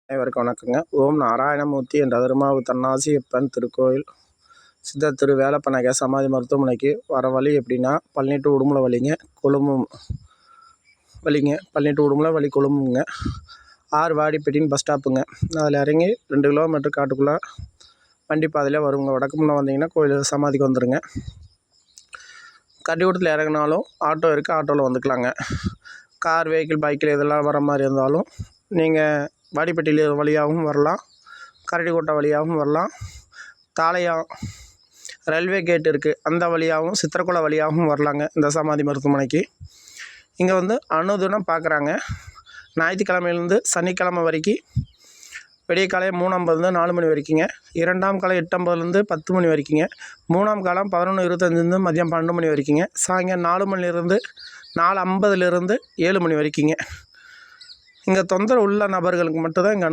அனைவருக்கும் வணக்கங்க. ஓம் நாராயணமூர்த்தி என்ற அருமாவு தன்னாசியப்பன் திருக்கோயில் சித்தர் திரு வேலப்ப சமாதி மருத்துவமனைக்கு வர வழி எப்படின்னா, பழனி டு உடுமலை வழிங்க, கொழும்பு வழிங்க, பழனி டு உடுமலை வழி கொழும்புங்க, வாடிப்பட்டின்னு பஸ் ஸ்டாப்புங்க. அதில் இறங்கி 2 கிலோமீட்டர் காட்டுக்குள்ளே வண்டி பாதையில் வருங்க. வடக்கு முன்னே வந்தீங்கன்னா கோயில் சமாதிக்கு வந்துடுங்க. கட்டிக்கூடத்தில் இறங்கினாலும் ஆட்டோ இருக்குது, ஆட்டோவில் வந்துக்கலாங்க. கார், வெஹிக்கிள், பைக்கில் இதெல்லாம் வர மாதிரி இருந்தாலும் நீங்கள் வாடிப்பட்டியில் வழியாகவும் வரலாம், கரடிக்கோட்டை வழியாகவும் வரலாம், தாளையம் ரயில்வே கேட் இருக்குது, அந்த வழியாகவும் சித்திரக்குளை வழியாகவும் வரலாங்க. இந்த சமாதி மருத்துவமனைக்கு இங்கே வந்து அனுதினம் பார்க்குறாங்க. ஞாயிற்றுக்கிழமையிலேருந்து சனிக்கிழமை வரைக்கும் விடிய காலையில் 3:50 4 மணி வரைக்குங்க, 2ஆம் காலம் 8:50 10 மணி வரைக்குங்க, 3ஆம் காலம் 11:25 மதியம் 12 மணி வரைக்குங்க, சாயங்காலம் 4 மணிலேருந்து 4:50 7 மணி வரைக்குங்க. இங்கே தொந்தரவு உள்ள நபர்களுக்கு மட்டும்தான் இங்கே